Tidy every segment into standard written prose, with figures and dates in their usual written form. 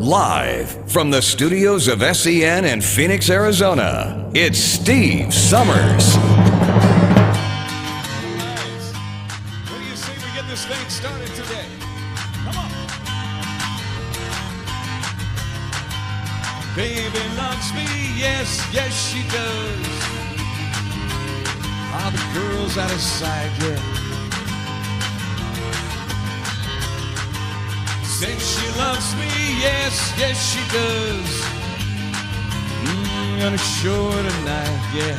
Live from the studios of SEN in Phoenix, Arizona, it's Steve Summers. What do you say we get this thing started today? Come on. Baby loves me, yes, yes she does. All the girls out of sight, yeah. Says she loves me, yes, yes she does. Gonna show her tonight, yeah.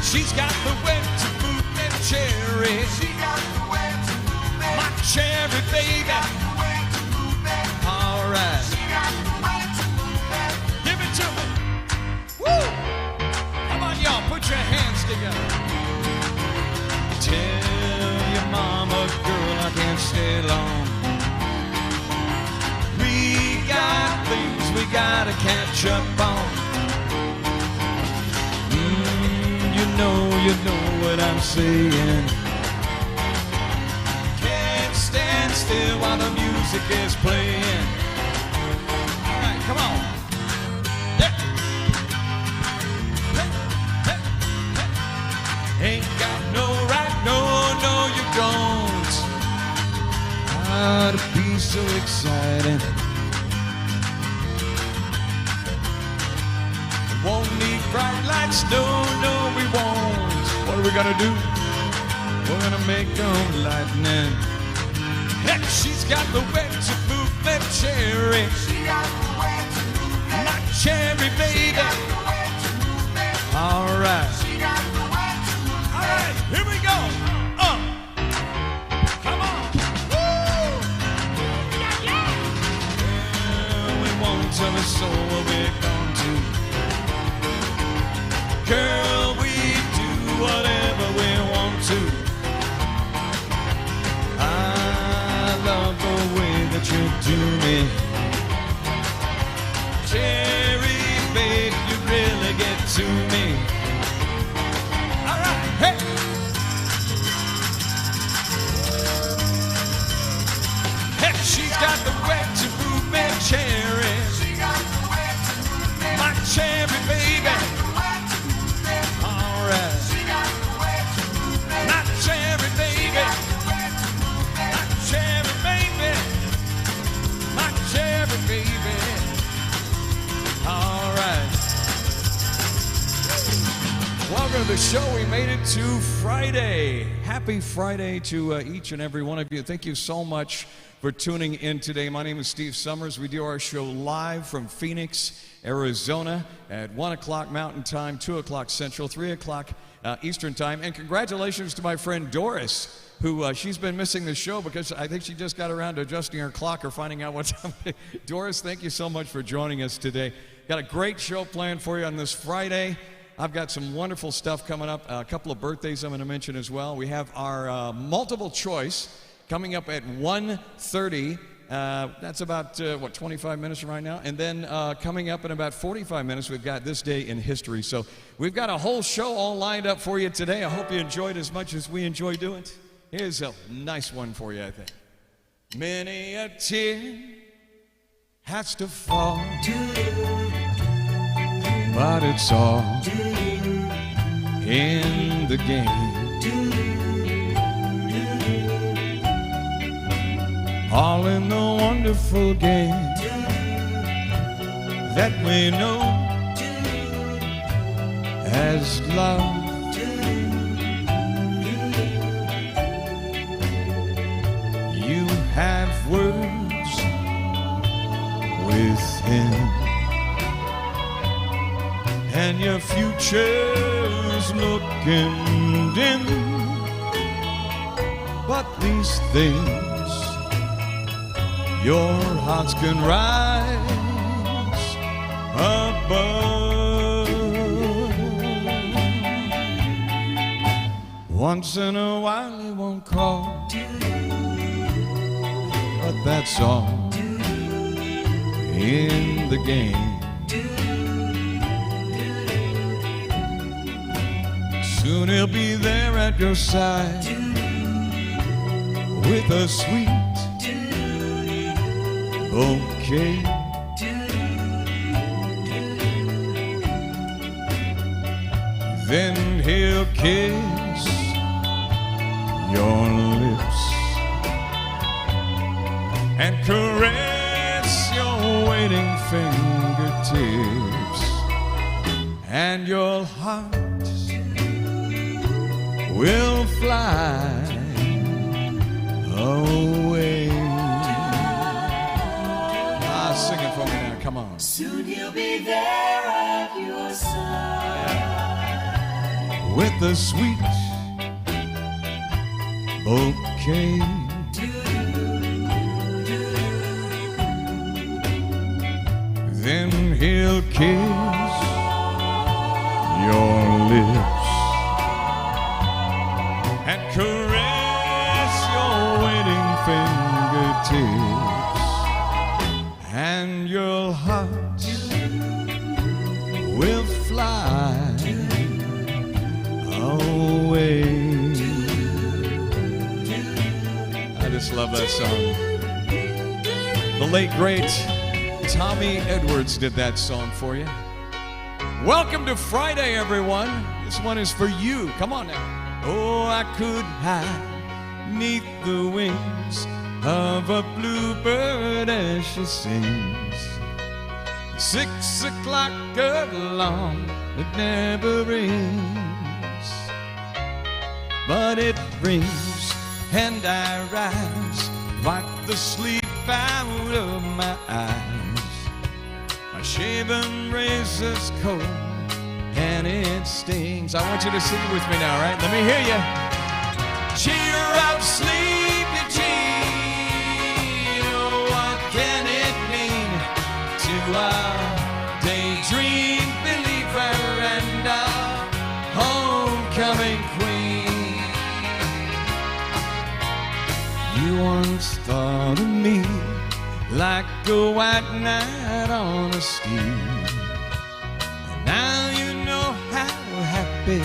She's got the wet to movement cherry. She got the wet to movement. My cherry baby. She got the wet to movement. All right. She got the wet to movement. Give it to me. Woo! Come on, y'all, put your hands together. Tell your mama, girl, I can't stay long. We got things we gotta catch up on. You know what I'm saying. Can't stand still while the music is playing. All right, come on. Yeah. Hey, hey, hey. Ain't got no right, no, you don't. Gotta be so exciting. Won't need bright lights, no, we won't. What are we gonna do? We're gonna make them lightning. Heck, she's got the wet to movement cherry. She got the wet to movement. My cherry baby. She got the wet to movement. All right. She got the wet to movement. All right, here we go. Come on. Woo! Yeah. Well, we won't tell us so what we're going to. Girl, we do whatever we want to. I love the way that you do me. Cherry, babe, you really get to me. All right, hey! Heck, she's got the wet to movement cherry. She got the wet to movement. My cherry, baby. She got the wet to movement. Not cherry baby. Not cherry baby. Not cherry baby. All right. Welcome to the show. We made it to Friday. Happy Friday to each and every one of you. Thank you so much for tuning in today. My name is Steve Summers. We do our show live from Phoenix, Arizona at 1 o'clock Mountain Time, 2 o'clock Central, 3 o'clock Eastern Time. And congratulations to my friend Doris, who she's been missing the show because I think she just got around to adjusting her clock or finding out what time. Doris, thank you so much for joining us today. Got a great show planned for you on this Friday. I've got some wonderful stuff coming up, a couple of birthdays I'm going to mention as well. We have our multiple choice coming up at 1:30. That's about, 25 minutes from right now? And then coming up in about 45 minutes, we've got This Day in History. So we've got a whole show all lined up for you today. I hope you enjoyed as much as we enjoy doing it. Here's a nice one for you, I think. Many a tear has to fall, but it's all in the game. All in the wonderful game that we know as love. You have words with him, and your future's looking dim. But these things your hearts can rise above. Once in a while he won't call, but that's all in the game. Soon he'll be there at your side with a sweet okay. Then he'll kiss your lips and caress your waiting fingertips, and your heart will fly away. Sing it for me now, come on. Soon he'll be there at your side with a sweet bouquet. Then he'll kiss your lips and caress your waiting fingertips, and your heart will fly away. I just love that song. The late, great Tommy Edwards did that song for you. Welcome to Friday, everyone. This one is for you. Come on now. Oh, I could hide 'neath the wings of a bluebird as she sings. 6 o'clock alarm, it never rings, but it rings and I rise, wipe the sleep out of my eyes. My shaven razor's cold and it stings. I want you to sing with me now, right? Let me hear you. Cheer up, sleepy Jean. Oh, what can it mean to our daydream believer and our homecoming queen? You once thought of me like a white knight on a steed, and now you know how happy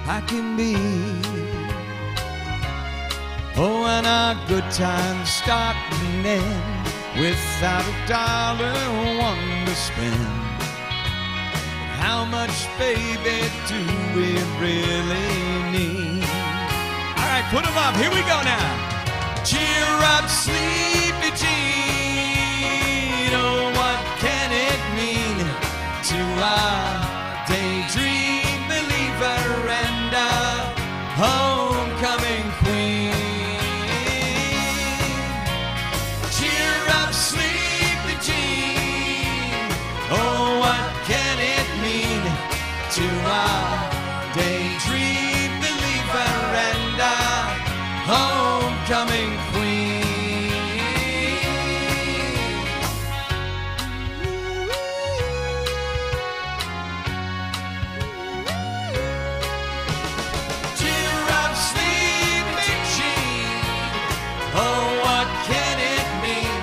I can be. Oh, and our good times start and end without a dollar one to spend. How much, baby, do we really need? All right, put them up. Here we go now. Cheer up, sleepy Jean. Oh, what can it mean to our daydream believer and our homecoming queen? Cheer up, sleepy Jean. Oh, what can it mean to our daydream believer and our homecoming queen? Cheer up, sleepy Jean. Oh, what can it mean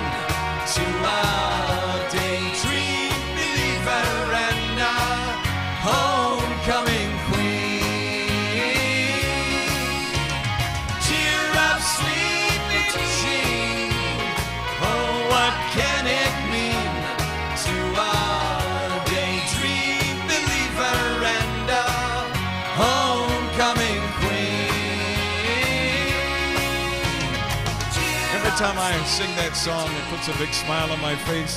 to our daydream believer and our homecoming queen? Cheer up, sleepy Jean. Oh, what can it mean to our daydream believer and our homecoming queen? Every time I sing that song, it puts a big smile on my face.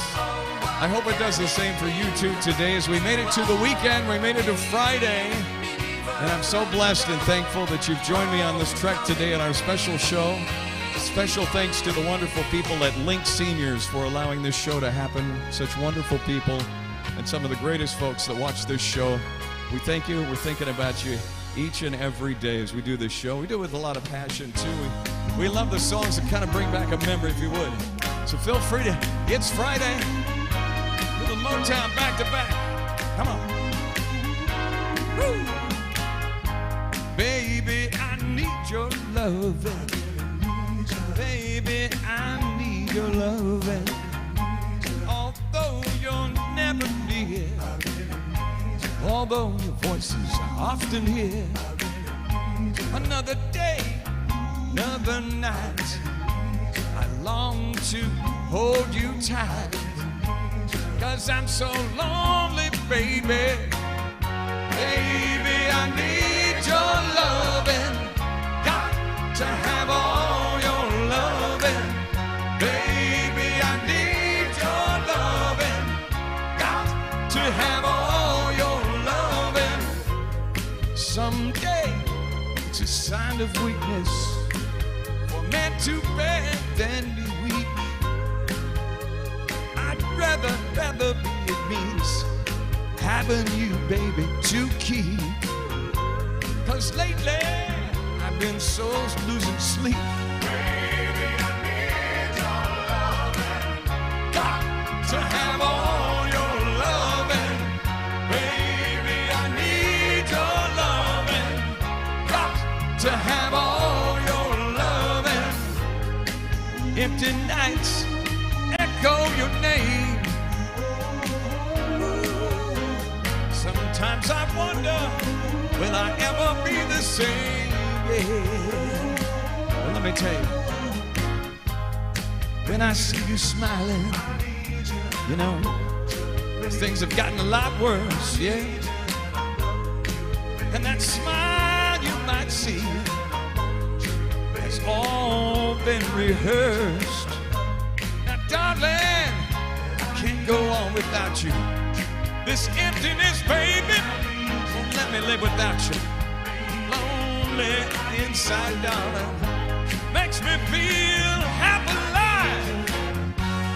I hope it does the same for you too today as we made it to the weekend. We made it to Friday. And I'm so blessed and thankful that you've joined me on this trek today in our special show. Special thanks to the wonderful people at Link Seniors for allowing this show to happen. Such wonderful people and some of the greatest folks that watch this show. We thank you. We're thinking about you each and every day as we do this show. We do it with a lot of passion too. We love the songs that kind of bring back a memory, if you would. So feel free to, it's Friday. Little Motown back to back. Come on. Woo. Baby, I need your loving. Baby, I need your loving. Although you're never near, although your voice is often here. Another day, another night, I long to hold you tight, 'cause I'm so lonely, baby. Baby, I need your loving. Got to have all your loving. Baby, I need your loving. Got to have all your loving. Someday it's a sign of weakness for men to bend than be weak. I'd rather be at peace having you, baby, to keep. 'Cause lately I've been so losing sleep. Baby, I need your loving. Got to have all your loving. Baby, I need your loving. Got to have all your loving. Empty nights echo your name. Sometimes I wonder, will I ever be the same? Yeah. Well, let me tell you, when I see you smiling, you know, things have gotten a lot worse, yeah. And that smile you might see has all been rehearsed. Now, darling, I can't go on without you. This emptiness, baby, won't let me live without you. Lonely inside, darling, makes me feel half alive.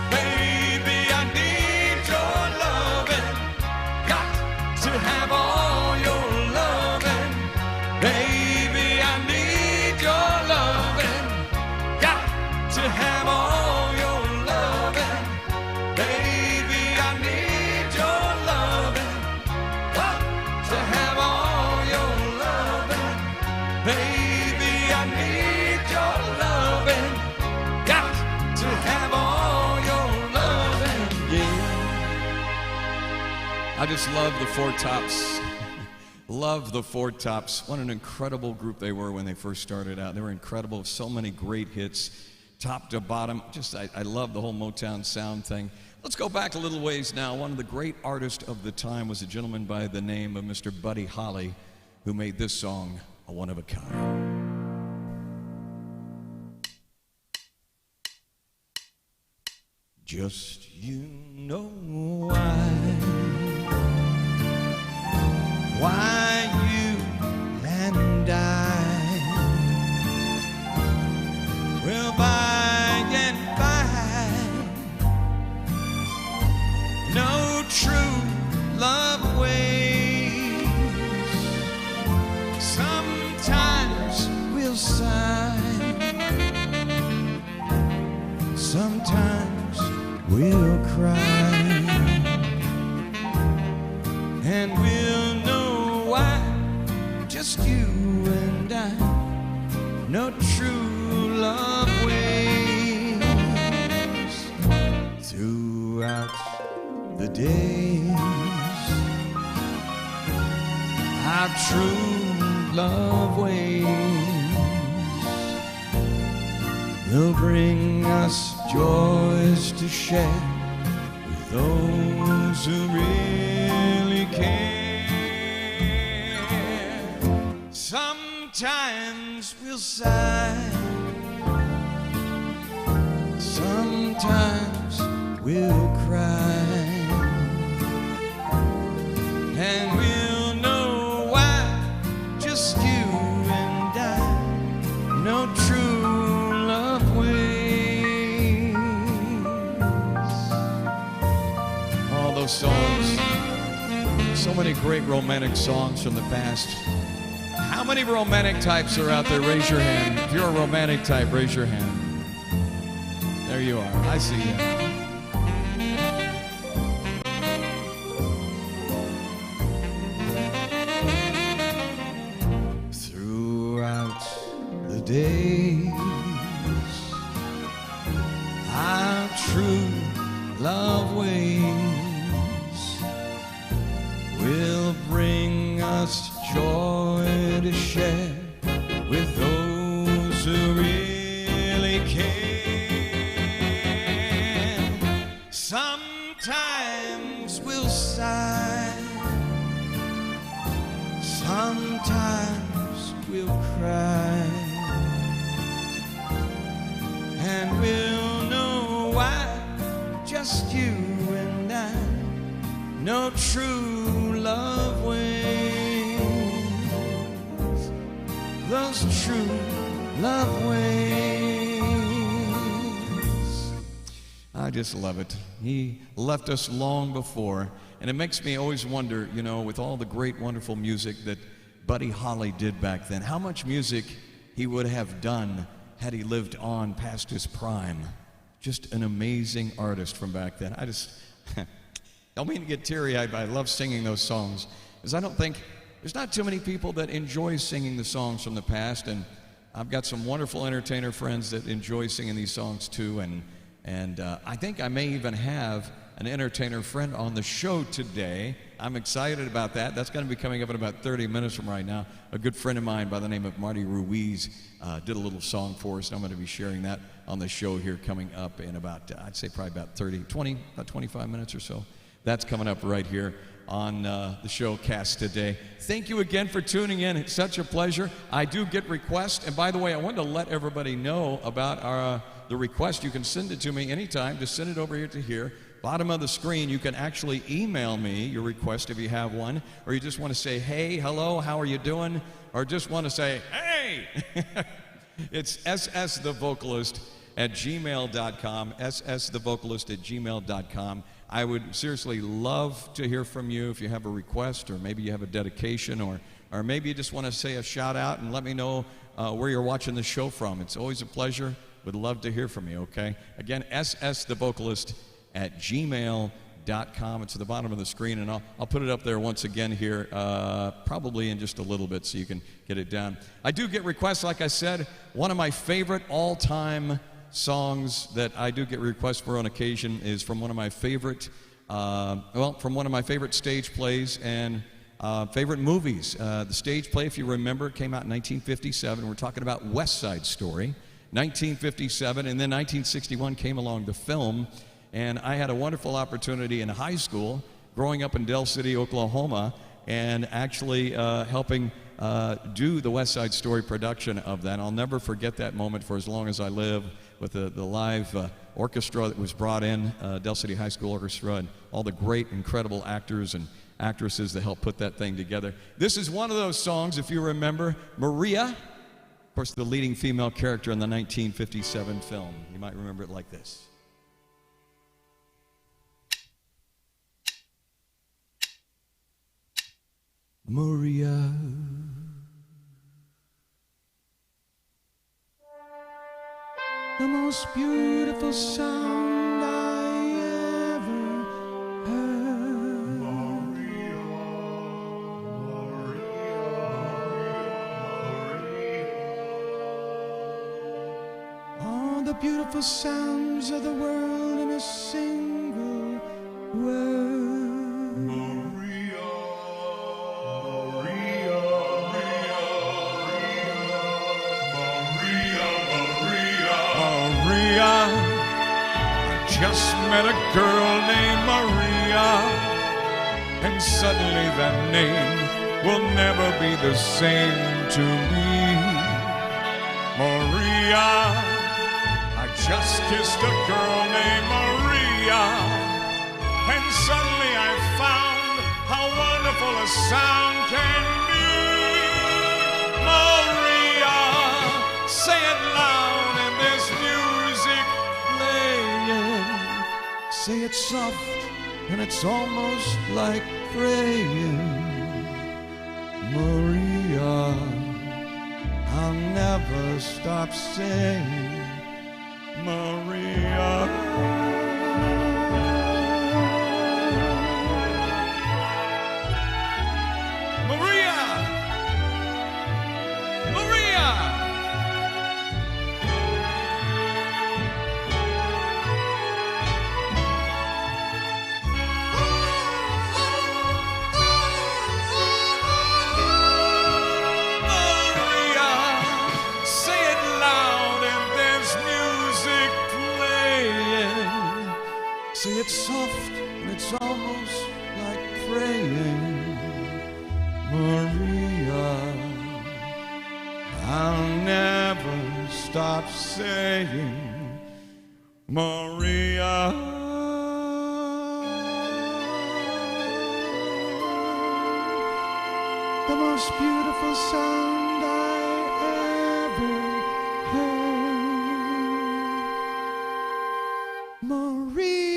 Baby, I need your loving. Got to have all your loving. Baby, I need your loving. Got to have all your loving. Baby, I need your loving. Got to have all your loving. Baby, I need your loving. Got to have all your loving. Yeah. I just love the Four Tops. Love the Four Tops. What an incredible group they were when they first started out. They were incredible. So many great hits, top to bottom. Just I love the whole Motown sound thing. Let's go back a little ways now. One of the great artists of the time was a gentleman by the name of Mr. Buddy Holly, who made this song, A One of a Kind. Just you know why you and I will by and by no true love ways. Sometimes we'll sigh, sometimes we'll cry, and we'll know why. Just you and I, no true love ways. Throughout the days, our true love ways will bring us joys to share with those who really care. Sometimes we'll sigh, sometimes we'll cry, and we'll know why. Just you and I, no true love ways. All those songs, so many great romantic songs from the past. How many romantic types are out there? Raise your hand. If you're a romantic type, raise your hand. There you are. I see you. Throughout the days, our true love ways will bring us joy to share with those who really care. Sometimes we'll sigh, sometimes we'll cry, and we'll know why, just you and I, no true love waits, those true love waits. I just love it. He left us long before, and it makes me always wonder, you know, with all the great, wonderful music that Buddy Holly did back then, how much music he would have done had he lived on past his prime. Just an amazing artist from back then. I just don't mean to get teary-eyed, but I love singing those songs, because I don't think there's not too many people that enjoy singing the songs from the past, and I've got some wonderful entertainer friends that enjoy singing these songs too, and I think I may even have an entertainer friend on the show today. I'm excited about that. That's going to be coming up in about 30 minutes from right now. A good friend of mine by the name of Marty Ruiz did a little song for us, and I'm going to be sharing that on the show here coming up in about, I'd say probably about 25 minutes or so. That's coming up right here on the showcast today. Thank you again for tuning in. It's such a pleasure. I do get requests, and by the way, I wanted to let everybody know about the request. You can send it to me anytime. Just send it over here to here. Bottom of the screen, you can actually email me your request if you have one, or you just want to say, hey, hello, how are you doing? Or just want to say, hey! It's ssthevocalist@gmail.com, ssthevocalist@gmail.com. I would seriously love to hear from you if you have a request, or maybe you have a dedication, or maybe you just want to say a shout out and let me know where you're watching the show from. It's always a pleasure. Would love to hear from you, okay? Again, ssthevocalist@gmail.com. It's at the bottom of the screen, and I'll put it up there once again here, probably in just a little bit so you can get it down. I do get requests, like I said. One of my favorite all-time songs that I do get requests for on occasion is from one of my favorite, from one of my favorite stage plays and favorite movies. The stage play, if you remember, came out in 1957. We're talking about West Side Story. 1957, and then 1961 came along, the film, and I had a wonderful opportunity in high school, growing up in Del City, Oklahoma, and actually helping do the West Side Story production of that. I'll never forget that moment for as long as I live, with the live orchestra that was brought in, Del City High School Orchestra, and all the great, incredible actors and actresses that helped put that thing together. This is one of those songs, if you remember, Maria. Of course, the leading female character in the 1957 film. You might remember it like this. Maria. The most beautiful sound I ever heard. The beautiful sounds of the world in a single word. Maria, Maria, Maria, Maria, Maria, Maria. I just met a girl named Maria, and suddenly that name will never be the same to me. Maria. Just kissed a girl named Maria, and suddenly I found how wonderful a sound can be. Maria, say it loud and there's music playing. Say it soft and it's almost like praying. Maria, I'll never stop saying Maria. Maria. Maria. Maria, say it loud and there's music playing. See, it's soft and it's almost like praying, Maria. I'll never stop saying, Maria. The most beautiful sound I ever heard, Maria.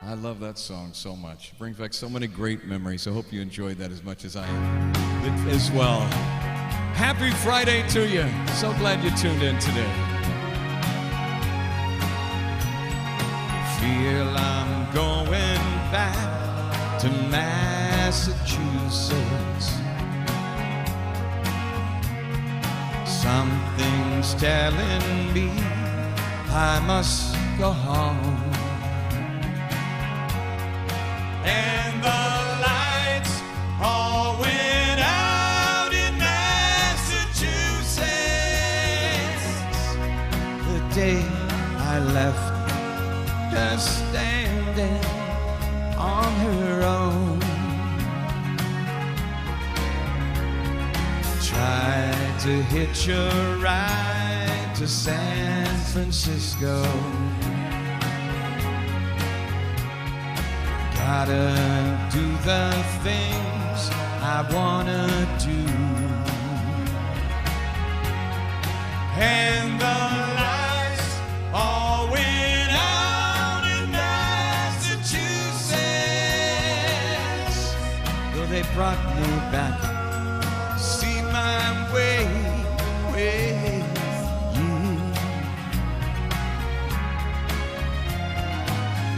I love that song so much. It brings back so many great memories. I hope you enjoyed that as much as I did as well. Happy Friday to you. So glad you tuned in today. Feel I'm going back to Massachusetts. Something's telling me I must go home. And the lights all went out in Massachusetts the day I left her standing on her own. Tried to hitch a ride to San Francisco. Gotta do the things I wanna do. And the lights all went out in Massachusetts. Though they brought me back, see my way with you.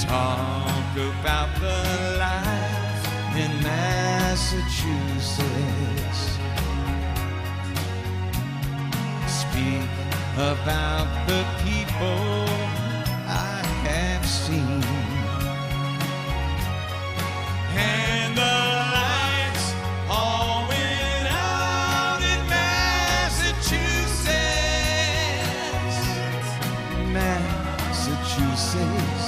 Talk about the life in Massachusetts. Speak about the people I have seen. And the lights all went out in Massachusetts. Massachusetts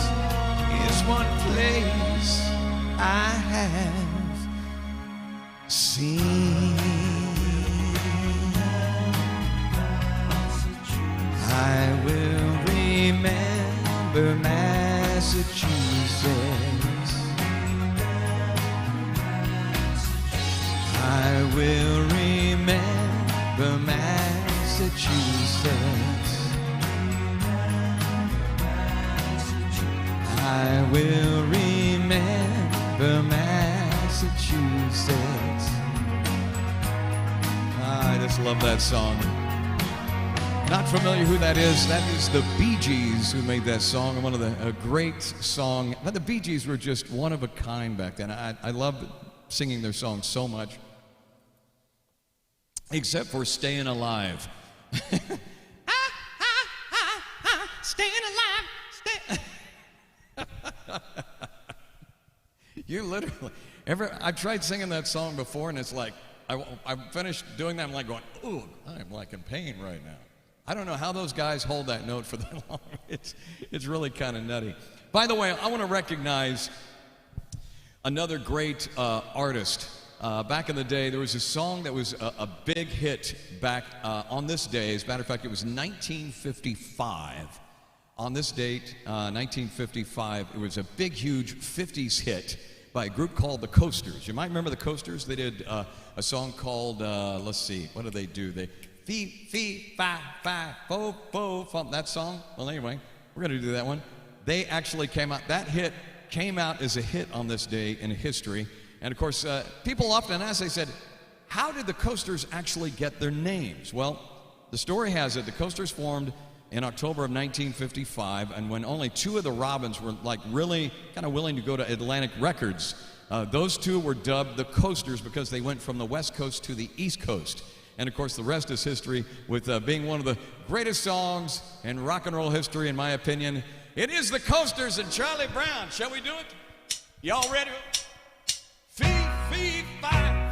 is one place I have seen. I will remember Massachusetts. I will remember Massachusetts. I will remember Massachusetts. I just love that song. Not familiar who that is? That is the Bee Gees who made that song. One of a great song. But the Bee Gees were just one of a kind back then. I loved singing their songs so much. Except for Staying Alive. Staying alive. You literally, I've tried singing that song before, and it's like, I finished doing that, I'm like going, ooh, I'm like in pain right now. I don't know how those guys hold that note for that long. It's really kind of nutty. By the way, I want to recognize another great artist. Back in the day, there was a song that was a big hit back on this day. As a matter of fact, it was 1955. On this date, 1955, it was a big, huge 50s hit by a group called the Coasters. You might remember the Coasters. They did a song called, let's see, what did they do? They, fee, fi, fo, fo, that song. Well, anyway, we're going to do that one. They actually came out, that hit came out as a hit on this day in history. And of course, people often ask, they said, how did the Coasters actually get their names? Well, the story has it, the Coasters formed in October of 1955, and when only two of the Robins were like really kind of willing to go to Atlantic Records, those two were dubbed the Coasters because they went from the West Coast to the East Coast. And of course, the rest is history, with being one of the greatest songs in rock and roll history, in my opinion. It is the Coasters and Charlie Brown. Shall we do it? Y'all ready? Fee, fi.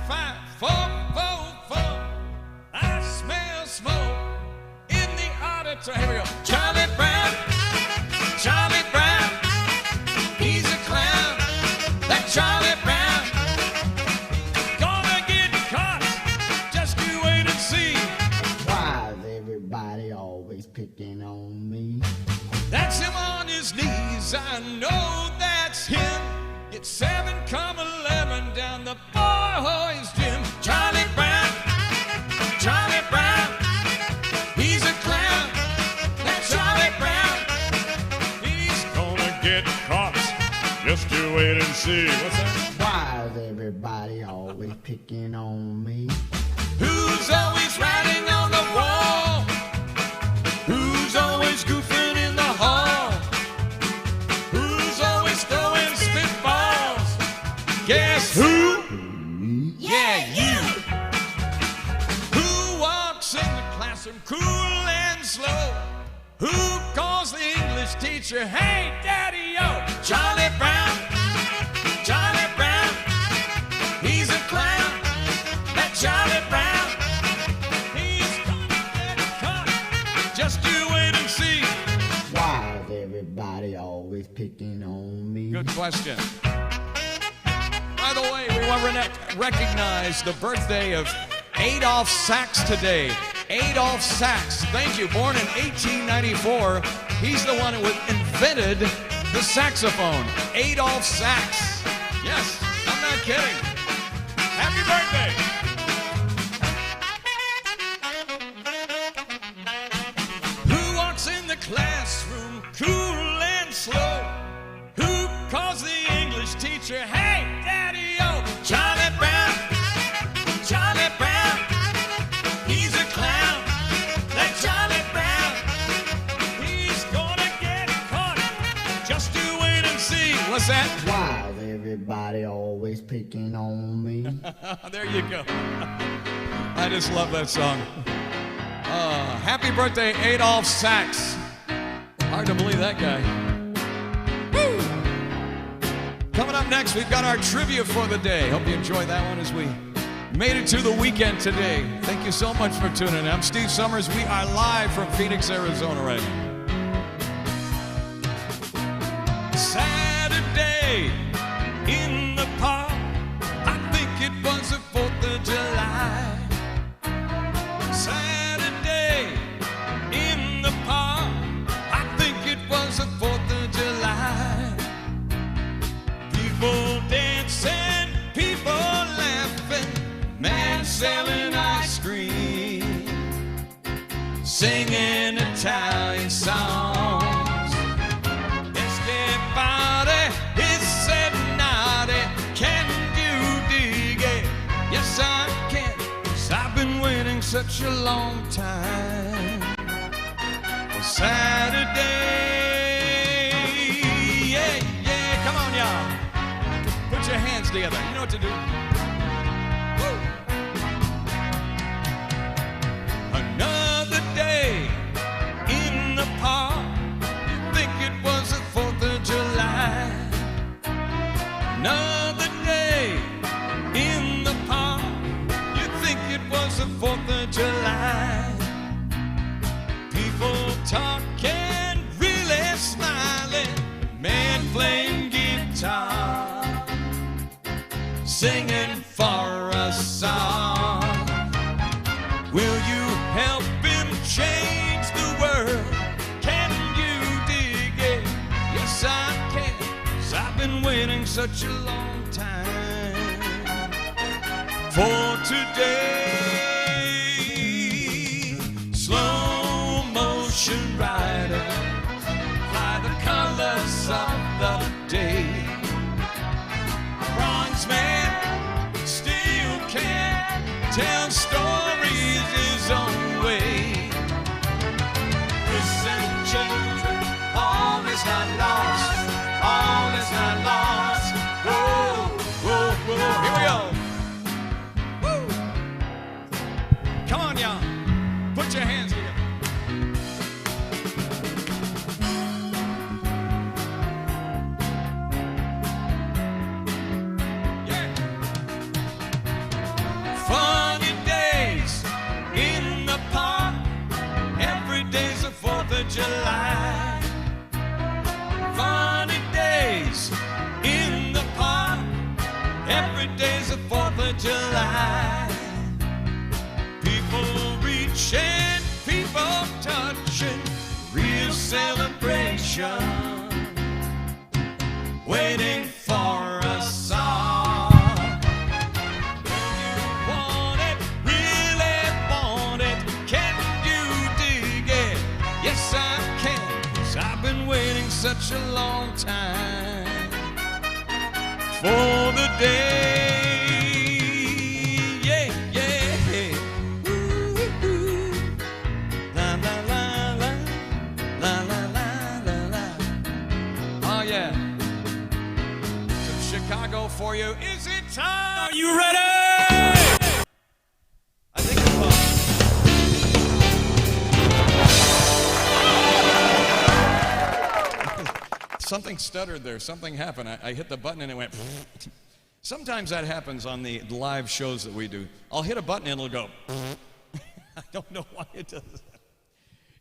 So here we go. Charlie Brown, Charlie Brown, he's a clown. That Charlie Brown, gonna get caught. Just you wait and see. Why is everybody always picking on me? That's him on his knees. I know that's him. It's 7 come 11 down the boys' gym. Charlie Brown, Charlie Brown, he's a clown. That Charlie Brown, he's gonna get caught. Just you wait and see. What's that? Why is everybody always picking on me? Who's always writing on the wall? Who's always goofing in the hall? Who's always throwing spitballs? Guess who? Yeah, you. Who walks in the classroom cool and slow? Who calls the English teacher, hey, daddy-o? Charlie Brown, Charlie Brown, he's a clown. That Charlie Brown, he's gonna get caught. Just you wait and see. Why is everybody always picking on me? Good question. By the way, we want to recognize the birthday of Adolph Sax today. Adolph Sax, thank you, born in 1894. He's the one who invented the saxophone. Adolph Sax. Yes, I'm not kidding. Happy birthday. Who walks in the classroom cool and slow? Who calls the English teacher, hey, daddy-o? Charlie Brown, Charlie Brown, he's a clown. That Charlie Brown, he's gonna get caught. Just you wait and see. What's that? Why is everybody always picking on me? There you go. I just love that song. Happy birthday, Adolph Sax. Hard to believe that guy. Woo! Coming up next, we've got our trivia for the day. Hope you enjoyed that one as we made it to the weekend today. Thank you so much for tuning in. I'm Steve Summers. We are live from Phoenix, Arizona right now. Saturday in the park. I think it was the 4th of July. Saturday in the park. I think it was the 4th of July. People dancing, people laughing, man selling ice cream, singing Italian songs. Everybody is said naughty. Can you dig it? Yes, I can. 'Cause I've been waiting such a long time for Saturday. Yeah, yeah, come on, y'all. Put your hands together. You know what to do. Woo. Another day in the park. You think it was the 4th of July. Another day in the park. You think it was the 4th of July. People talking, really smiling. Man playing guitar, singing for a song. Will you help him change the world? Can you dig it? Yes, I can. 'Cause I've been waiting such a long time for today. Slow motion rider, fly the colors of the day. Bronze man still can tell stories his own way. Listen, children, all is not lost. All is not lost. Whoa, whoa, whoa. Here we go. Woo. Come on, y'all. Put your hands together. Funny day Today's the 4th of July. People reaching, people touching, real celebration, waiting for a song. If you want it, really want it, can you dig it? Yes, I can, 'cause I've been waiting such a long time for the day. Yeah, yeah. Ooh, ooh. La, la, la, la. La, la, la, la, la. Oh, yeah. Some Chicago for you. Is it time? Are you ready? I think it was. Something stuttered there. Something happened. I hit the button and it went. Sometimes that happens on the live shows that we do. I'll hit a button and it'll go. I don't know why it does that.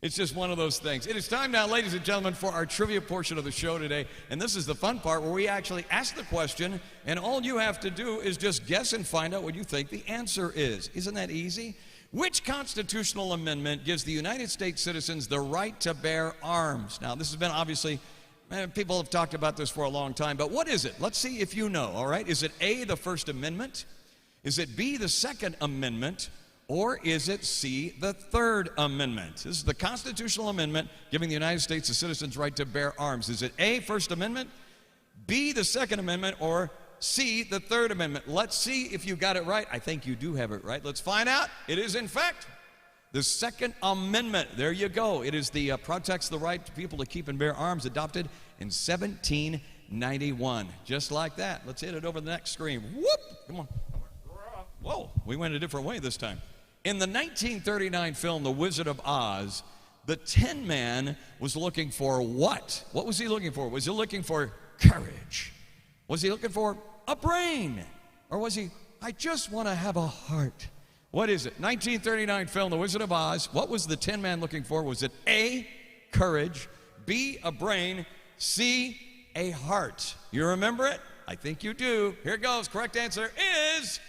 It's just one of those things. It is time now, ladies and gentlemen, for our trivia portion of the show today. And this is the fun part where we actually ask the question, and all you have to do is just guess and find out what you think the answer is. Isn't that easy? Which constitutional amendment gives the United States citizens the right to bear arms? Now, this has been obviously, people have talked about this for a long time, but what is it? Let's see if you know, all right? Is it A, the First Amendment? Is it B, the Second Amendment? Or is it C, the Third Amendment? This is the constitutional amendment giving the United States the citizens' right to bear arms. Is it A, First Amendment, B, the Second Amendment, or C, the Third Amendment? Let's see if you got it right. I think you do have it right. Let's find out. It is, in fact, the Second Amendment. There you go. It is the protects the right to people to keep and bear arms, adopted in 1791. Just like that. Let's hit it over the next screen. Whoop! Come on. Whoa, we went a different way this time. In the 1939 film, The Wizard of Oz, the Tin Man was looking for what? What was he looking for? Was he looking for courage? Was he looking for a brain? Or was he, I just want to have a heart? What is it? 1939 film, The Wizard of Oz. What was the Tin Man looking for? Was it A, courage, B, a brain, C, a heart? You remember it? I think you do. Here goes. Correct answer is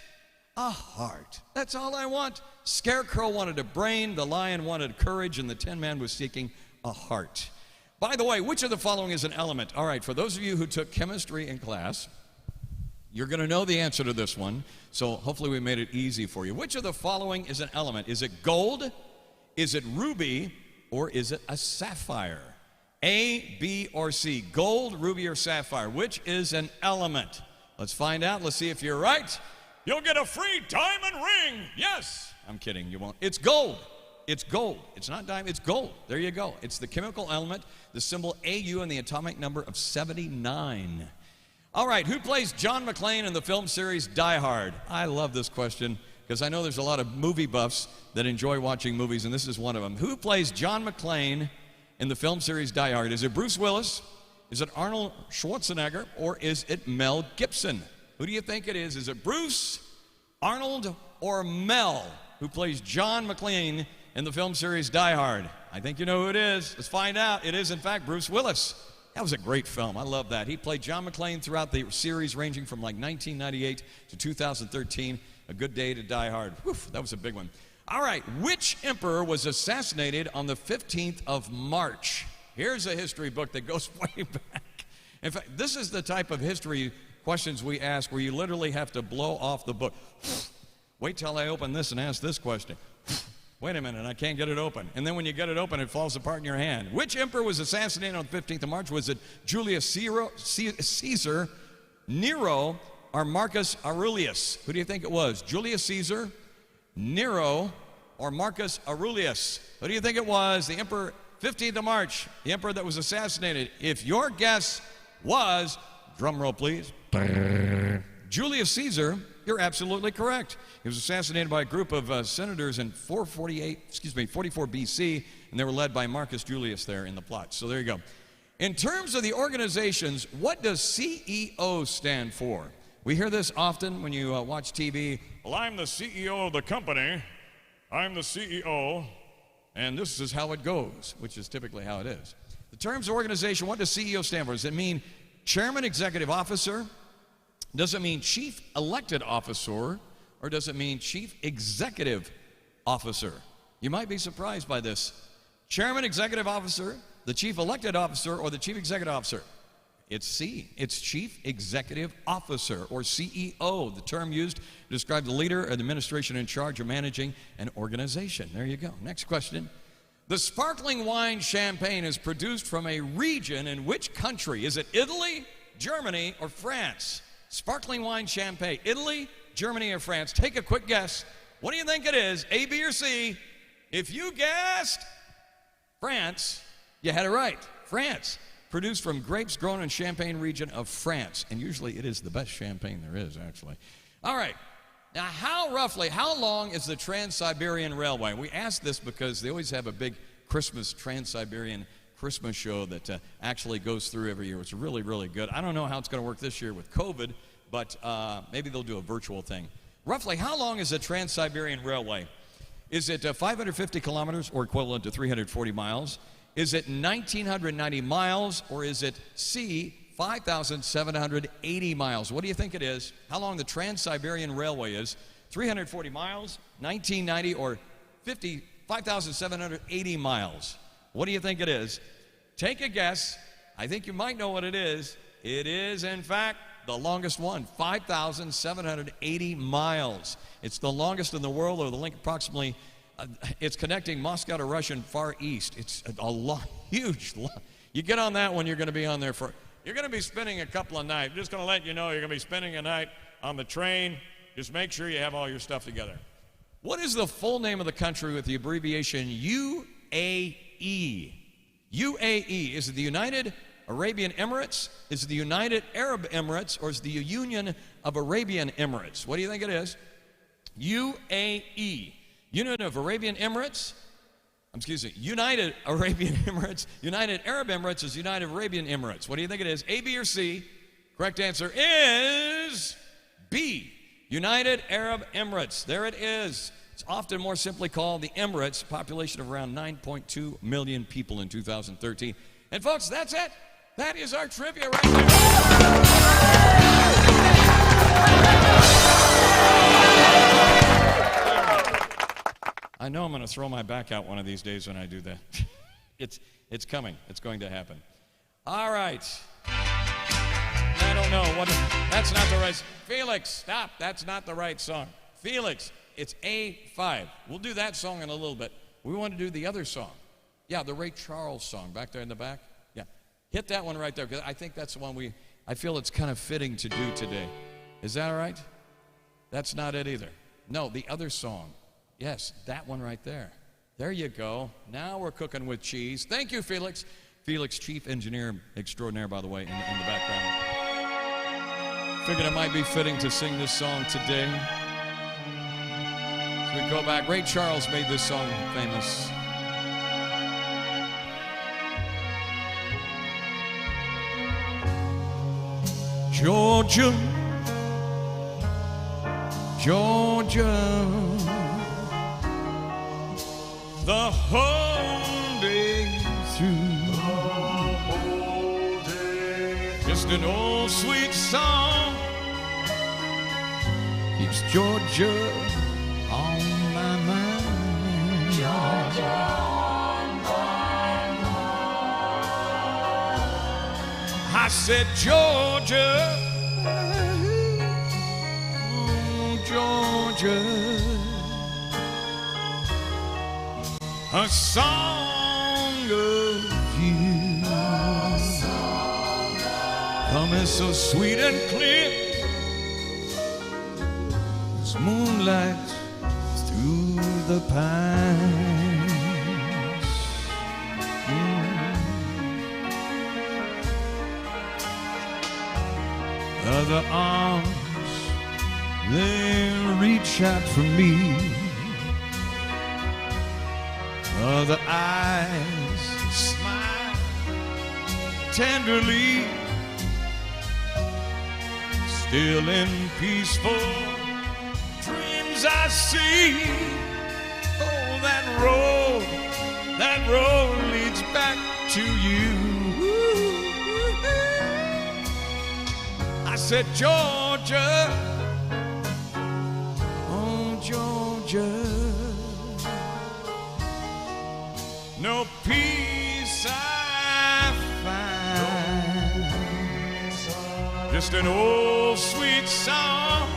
a heart. That's all I want. Scarecrow wanted a brain, the lion wanted courage, and the Tin Man was seeking a heart. By the way, which of the following is an element? All right, for those of you who took chemistry in class, you're going to know the answer to this one, so hopefully we made it easy for you. Which of the following is an element? Is it gold, is it ruby, or is it a sapphire? A, B, or C? Gold, ruby, or sapphire? Which is an element? Let's find out. Let's see if you're right. You'll get a free diamond ring. Yes. I'm kidding. You won't. It's gold. It's gold. It's not diamond. It's gold. There you go. It's the chemical element, the symbol AU, and the atomic number of 79. All right. Who plays John McClane in the film series Die Hard? I love this question because I know there's a lot of movie buffs that enjoy watching movies, and this is one of them. Who plays John McClane in the film series Die Hard? Is it Bruce Willis? Is it Arnold Schwarzenegger? Or is it Mel Gibson? Who do you think it is? Is it Bruce, Arnold, or Mel, who plays John McClane in the film series Die Hard? I think you know who it is. Let's find out. It is, in fact, Bruce Willis. That was a great film. I love that. He played John McClane throughout the series, ranging from like 1998 to 2013. A Good Day to Die Hard. Whew, that was a big one. All right. Which emperor was assassinated on the 15th of March? Here's a history book that goes way back. In fact, this is the type of history questions we ask where you literally have to blow off the book. Wait till I open this and ask this question. Wait a minute, I can't get it open. And then when you get it open, it falls apart in your hand. Which emperor was assassinated on the 15th of March? Was it Julius Caesar, Nero, or Marcus Aurelius? Who do you think it was? Julius Caesar, Nero, or Marcus Aurelius? Who do you think it was? The emperor, 15th of March, the emperor that was assassinated. If your guess was, drum roll please, Julius Caesar, you're absolutely correct. He was assassinated by a group of senators in 44 BC, and they were led by Marcus Julius there in the plot. So there you go. In terms of the organizations, what does CEO stand for? We hear this often when you watch TV. Well, I'm the CEO of the company. I'm the CEO, and this is how it goes, which is typically how it is. The terms of organization, what does CEO stand for? Does it mean Chairman, Executive Officer, Does it mean chief elected officer, or does it mean chief executive officer? You might be surprised by this. Chairman, executive officer, the chief elected officer, or the chief executive officer? It's C. It's chief executive officer, or CEO, the term used to describe the leader or the administration in charge of managing an organization. There you go. Next question. The sparkling wine champagne is produced from a region in which country? Is it Italy, Germany, or France? Sparkling wine champagne, Italy, Germany, or France? Take a quick guess. What do you think it is? A, B, or C? If you guessed France, you had it right. France. Produced from grapes grown in Champagne region of France. And usually it is the best champagne there is, actually. All right. Now, how long is the Trans-Siberian Railway? We ask this because they always have a big Christmas Trans-Siberian Christmas show that actually goes through every year. It's really, really good. I don't know how it's going to work this year with COVID, but maybe they'll do a virtual thing. Roughly, how long is the Trans-Siberian Railway? Is it 550 kilometers, or equivalent to 340 miles? Is it 1,990 miles, or is it C, 5,780 miles? What do you think it is? How long the Trans-Siberian Railway is? 340 miles, 1,990, or 5,780 miles? What do you think it is? Take a guess. I think you might know what it is. It is, in fact, the longest one, 5,780 miles. It's the longest in the world, or the link approximately, it's connecting Moscow to Russian Far East. It's a huge. You get on that one, you're going to be on there you're going to be spending a couple of nights. I'm just going to let you know you're going to be spending a night on the train. Just make sure you have all your stuff together. What is the full name of the country with the abbreviation UAE? UAE, is it the United Arabian Emirates? Is it the United Arab Emirates? Or is it the Union of Arabian Emirates? What do you think it is? UAE. Union of Arabian Emirates. United Arabian Emirates. United Arab Emirates is United Arabian Emirates. What do you think it is? A, B, or C? Correct answer is B. United Arab Emirates. There it is. It's often more simply called the Emirates. Population of around 9.2 million people in 2013. And folks, that's it. That is our trivia right there. I know I'm going to throw my back out one of these days when I do that. It's coming. It's going to happen. All right. I don't know. That's not the right. Felix, stop. That's not the right song. Felix, it's A5. We'll do that song in a little bit. We want to do the other song. Yeah, the Ray Charles song back there in the back. Yeah. Hit that one right there, because I think that's the one I feel it's kind of fitting to do today. Is that all right? That's not it either. No, the other song. Yes, that one right there. There you go. Now we're cooking with cheese. Thank you, Felix. Felix, chief engineer extraordinaire, by the way, in the background. Figured it might be fitting to sing this song today. So we go back. Ray Charles made this song famous. Georgia, Georgia, the whole day through, just an old sweet song keeps Georgia on my mind. Georgia on my mind. I said, Georgia, oh, Georgia, a song of you, coming so sweet and clear as moonlight through the pines. Other arms, they reach out for me. Other eyes smile tenderly. Still in peaceful dreams I see. Oh, that road leads back to you. I said, Georgia, oh, Georgia, no peace I find, just an old sweet song.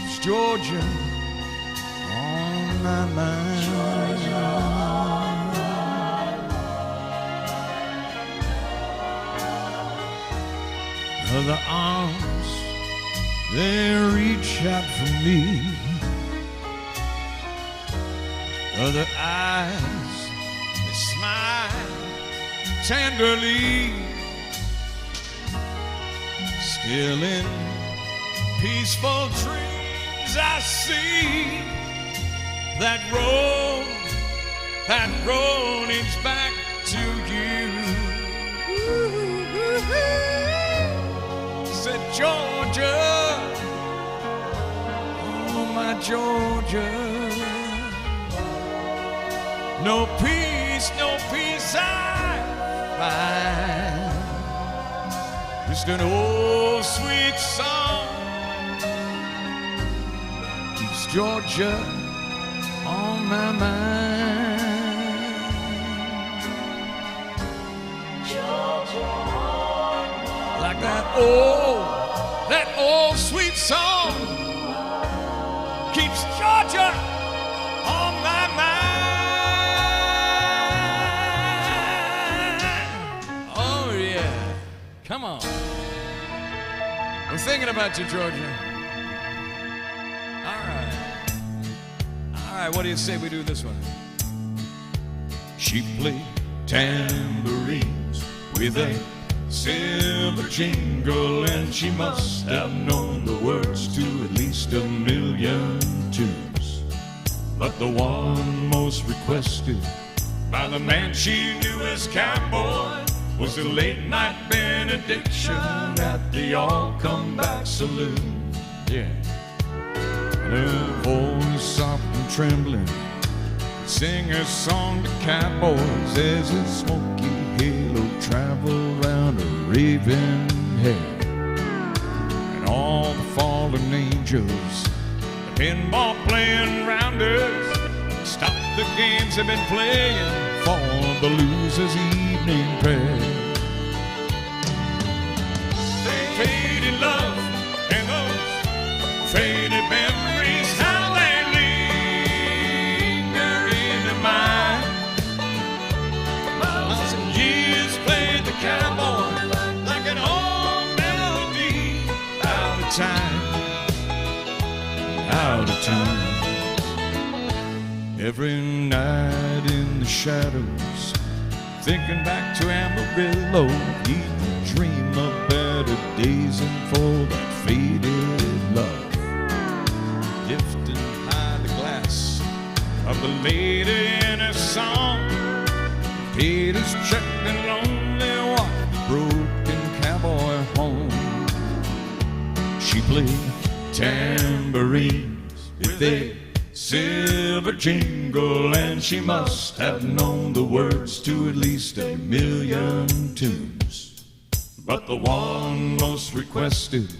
It's Georgia on my mind. The arms, they reach out for me. The eyes, they smile tenderly. Still in peaceful dreams I see that road leads back to you. Said Georgia, oh my Georgia, no peace I find, just an old sweet song keeps Georgia on my mind. Georgia, like that old sweet song keeps Georgia on my mind. Oh yeah, come on. I'm thinking about you, Georgia. All right, what do you say we do this one? She played tambourines with a silver jingle, and she must have known the words to at least 1,000,000 tunes. But the one most requested by the man she knew as cowboy was a late night benediction at the All Come Back Saloon. Yeah. And her voice soft and trembling, sing her song to cowboys as a smoky halo traveled round her raven hair. And all the fallen angels, the pinball playing rounders, stopped the games they've been playing for the loser's evening prayer. They faded love and those faded memories, how they linger in the mind. Months and years played the cowboy like an old melody, out of time, out of time. Every night in the shadows, thinking back to Amarillo, he'd dream of better days and for that faded love. Lifting high the glass of the lady in her song, paid his check and lonely walked the broken cowboy home. She played tambourines with a silver jingle, and she must have known the words to at least 1,000,000 tunes. But the one most requested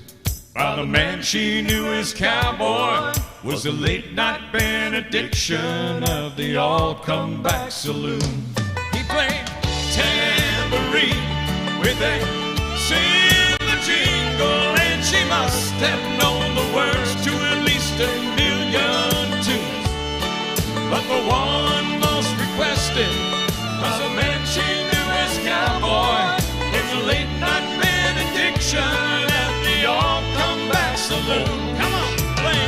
by the man she knew as cowboy was a late night benediction of the All Come Back Saloon. He played tambourine with a silver jingle, and she must have known the words to at least 1,000,000 tunes. But the one most requested was a man she knew as cowboy. It's a late night benediction at the All Come Back Saloon. Come on, play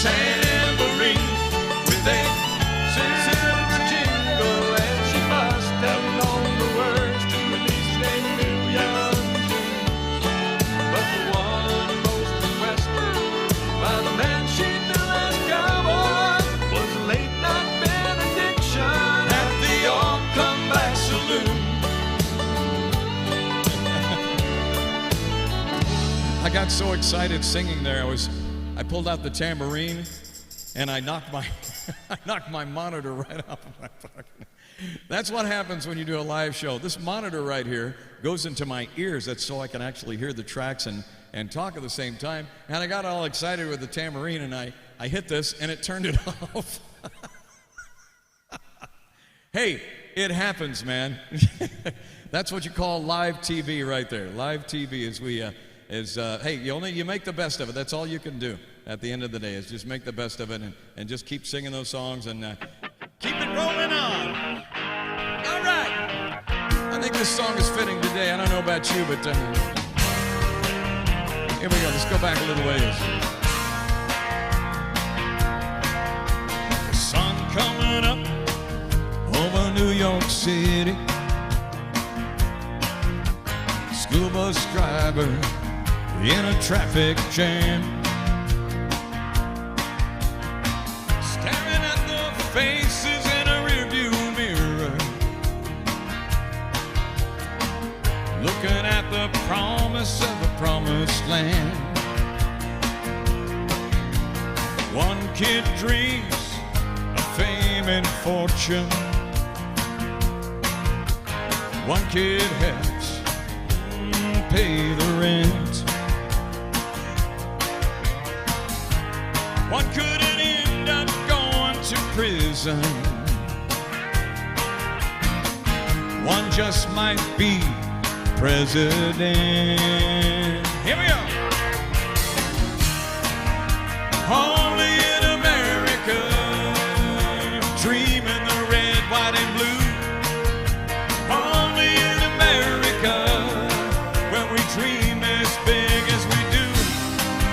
tambourine with a silver jingle, and she must have known the words to at least 1,000,000 tunes. But the one most requested by the man she knew as cowboy was a late night benediction at the All Come Back Saloon. I got so excited singing there. I pulled out the tambourine and I knocked my I knocked my monitor right off of my pocket. That's what happens when you do a live show. This monitor right here goes into my ears. That's so I can actually hear the tracks and talk at the same time. And I got all excited with the tambourine, and I hit this, and it turned it off. Hey, it happens, man. That's what you call live TV right there. Live TV hey, you make the best of it. That's all you can do at the end of the day, is just make the best of it and just keep singing those songs and keep it rolling on. All right. I think this song is fitting today. I don't know about you, but here we go. Let's go back a little ways. The sun coming up over New York City. School bus driver in a traffic jam, staring at the faces in a rearview mirror, looking at the promise of the promised land. One kid dreams of fame and fortune. One kid helps pay the rent. One couldn't end up going to prison. One just might be president. Here we go. Only in America, dreaming the red, white, and blue. Only in America, when we dream as big as we do,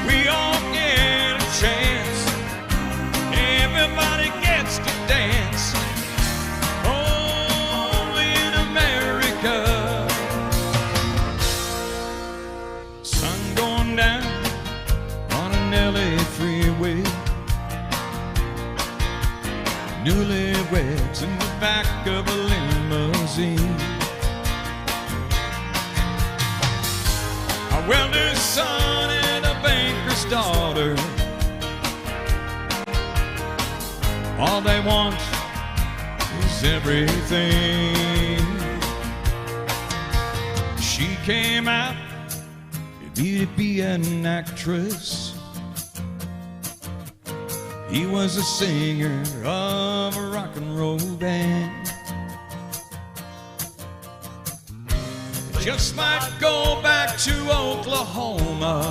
we all get a chance. Everybody gets to dance. Only in America. Sun going down on an LA freeway. Newlyweds in the back of a limousine. A welder's son and a banker's daughter. All they want is everything. She came out to be an actress. He was a singer of a rock and roll band. Just might go back to Oklahoma.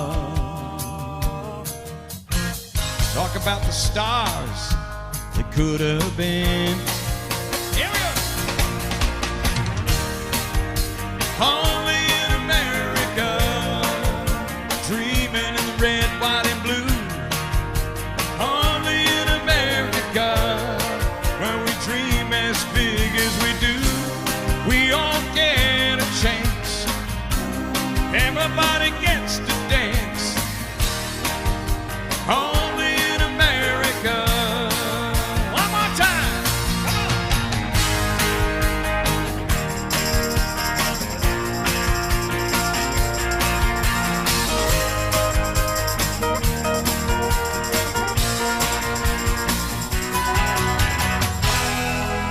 Talk about the stars that could have been. Here we go. Only in America, dreaming in the red, white, and blue. Only in America, where we dream as big as we do. We all get a chance. Everybody gets to dance. Only in America. One more time.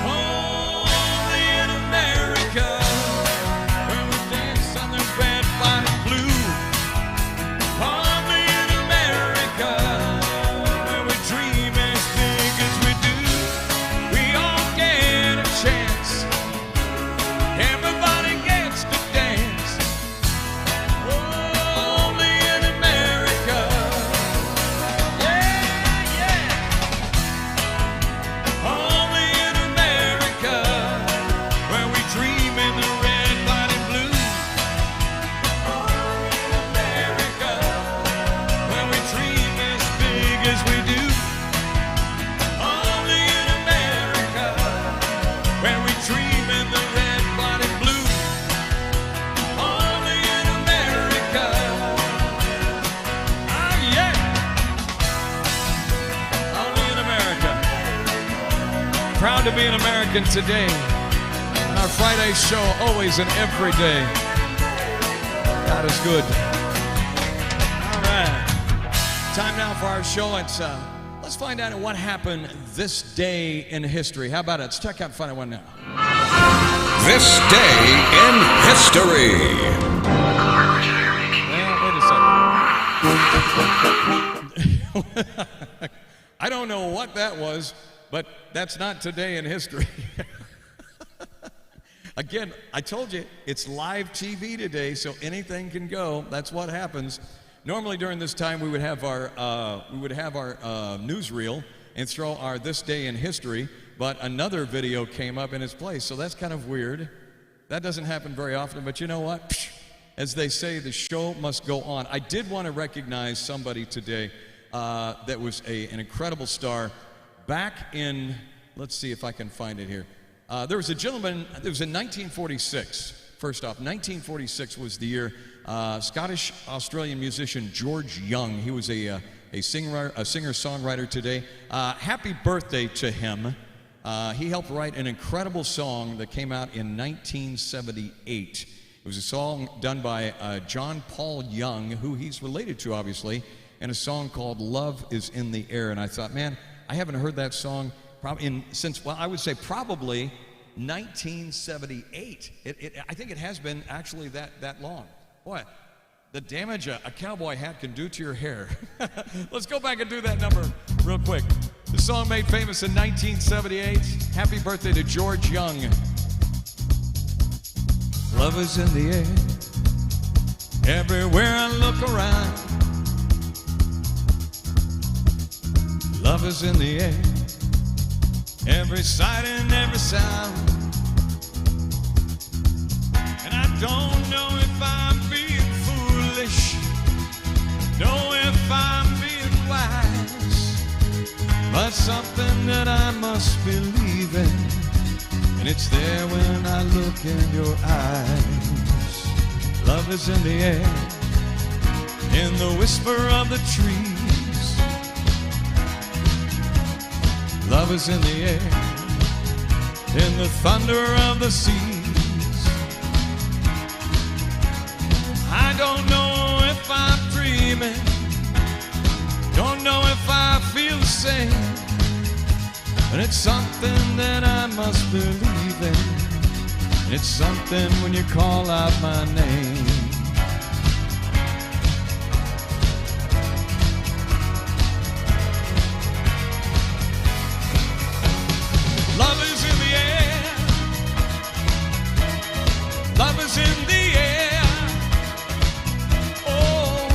Only in America, where we dance on the red, white, and blue. Only in America, where we dream as big as we do. We all get a chance. Everybody gets to dance. Only in America. Yeah, yeah. Only in America, where we dream in the red, white, and blue. Only in America, where we dream as big as we do. Only in America, where we dream in the red, white, and blue. Only in America. Oh yeah. Only in America. Proud to be an American today. On our Friday show, always and every day. God is good. All right. Time now for our show. It's Let's find out what happened this day in history. How about it? Let's check out and find out one now. This day in history. Well, wait a second. I don't know what that was, but that's not today in history. Again, I told you, it's live TV today, so anything can go. That's what happens. Normally during this time, we would have our newsreel and throw our This Day in History, but another video came up in its place, so that's kind of weird. That doesn't happen very often, but you know what? As they say, the show must go on. I did want to recognize somebody today that was an incredible star. Back in, let's see if I can find it here. There was a gentleman, it was in 1946. First off, 1946 was the year. Scottish-Australian musician George Young. He was a singer-songwriter today. Happy birthday to him. He helped write an incredible song that came out in 1978. It was a song done by John Paul Young, who he's related to, obviously, and a song called Love is in the Air. And I thought, man, I haven't heard that song since, well, I would say probably 1978. I think it has been actually that long. Boy, the damage a cowboy hat can do to your hair. Let's go back and do that number real quick. The song made famous in 1978. Happy birthday to George Young. Love is in the air. Everywhere I look around. Love is in the air. Every sight and every sound. And I don't know if I'm being foolish, know if I'm being wise, but something that I must believe in, and it's there when I look in your eyes. Love is in the air, in the whisper of the trees. Love is in the air, in the thunder of the seas. I don't know if I'm dreaming, don't know if I feel the same, but it's something that I must believe in. It's something when you call out my name. Love is in the air. Love is in the air. Oh,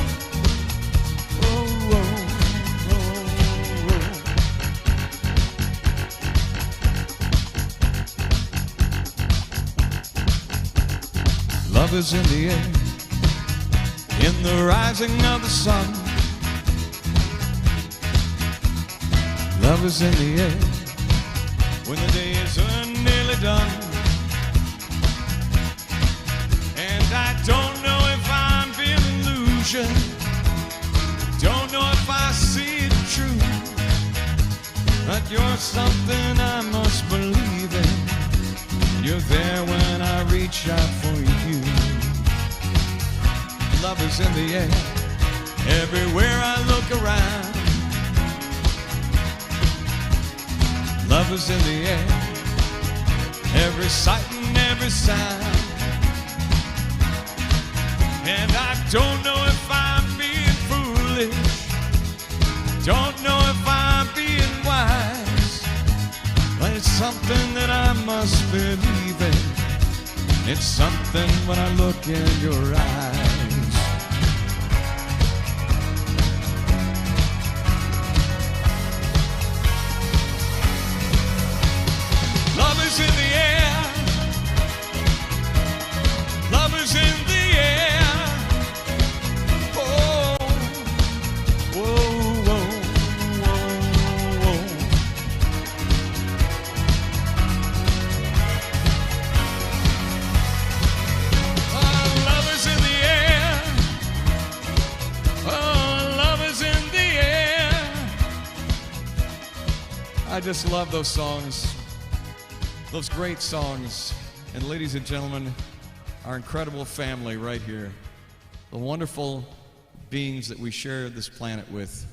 oh, oh, oh, oh. Love is in the air. In the rising of the sun. Love is in the air. When the day is nearly done, and I don't know if I'm being illusion, don't know if I see it true, but you're something I must believe in. You're there when I reach out for you. Love is in the air, everywhere I look around. Love is in the air, every sight and every sound. And I don't know if I'm being foolish, don't know if I'm being wise, but it's something that I must believe in. It's something when I look in your eyes. Love is in the air. Love is in the air. Oh, whoa, whoa, whoa, whoa. Oh, love is in the air. Oh, love is in the air. I just love those songs. Those great songs. And ladies and gentlemen, our incredible family right here, the wonderful beings that we share this planet with,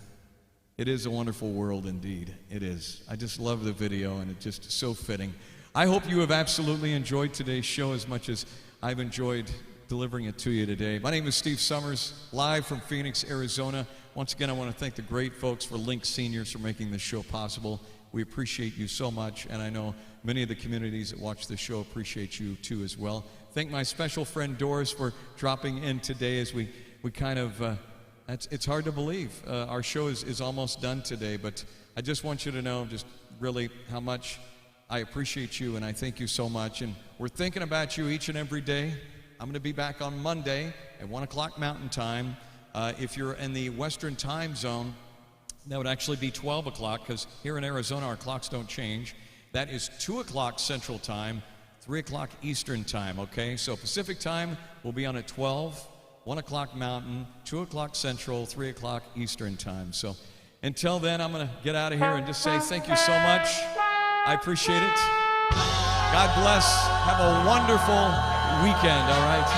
It is a wonderful world indeed. It is. I just love the video, and it's just so fitting. I hope you have absolutely enjoyed today's show as much as I've enjoyed delivering it to you today. My name is Steve Summers, live from Phoenix, Arizona. Once again, I want to thank the great folks for Link Seniors for making this show possible. We appreciate you so much, and I know many of the communities that watch this show appreciate you too as well. Thank my special friend Doris for dropping in today as we kind of... It's hard to believe. Our show is almost done today, but I just want you to know just really how much I appreciate you, and I thank you so much. And we're thinking about you each and every day. I'm going to be back on Monday at 1 o'clock Mountain Time. If you're in the Western Time Zone, that would actually be 12 o'clock, because here in Arizona our clocks don't change. That is 2 o'clock Central Time, 3 o'clock Eastern Time, okay? So Pacific Time will be on at 12. 1 o'clock Mountain, 2 o'clock Central, 3 o'clock Eastern Time. So until then, I'm going to get out of here and just say thank you so much. I appreciate it. God bless. Have a wonderful weekend, all right?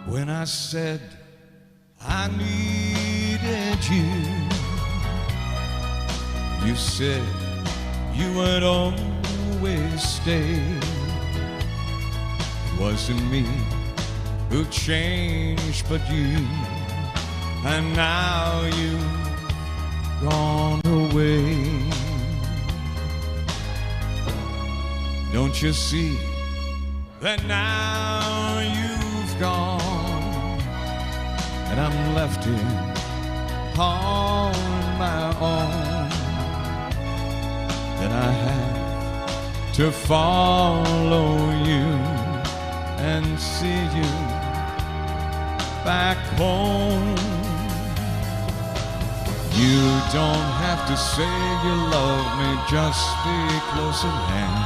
When I said I needed you, you said you would always stay. It wasn't me who changed, but you. And now you've gone away. Don't you see that now you've gone, and I'm left here on my own? That I have to follow you and see you back home. You don't have to say you love me, just be close at hand.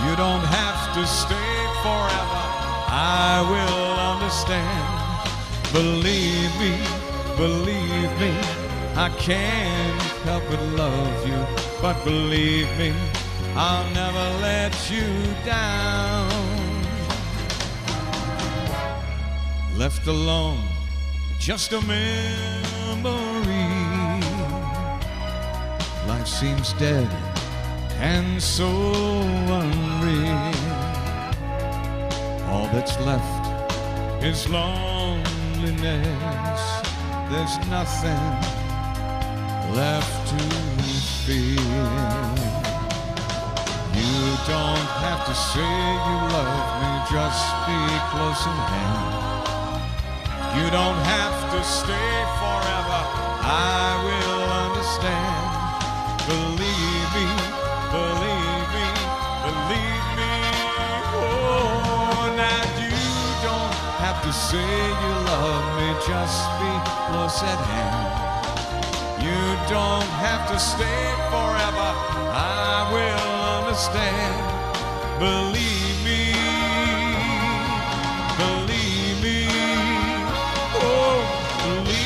You don't have to stay forever, I will understand. Believe me, I can't help but love you. But believe me, I'll never let you down. Left alone, just a memory. Life seems dead and so unreal. All that's left is loneliness. There's nothing left to feel. You don't have to say you love me, just be close at hand. You don't have to stay forever, I will understand. Believe me, oh, now you don't have to say you love me, just be close at hand. You don't have to stay forever, I will understand. Believe me, oh, believe me.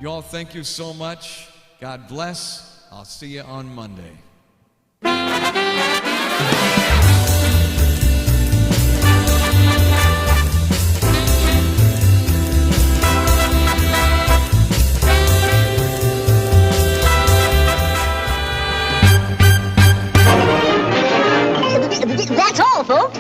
Y'all, thank you so much. God bless. I'll see you on Monday. That's all, folks.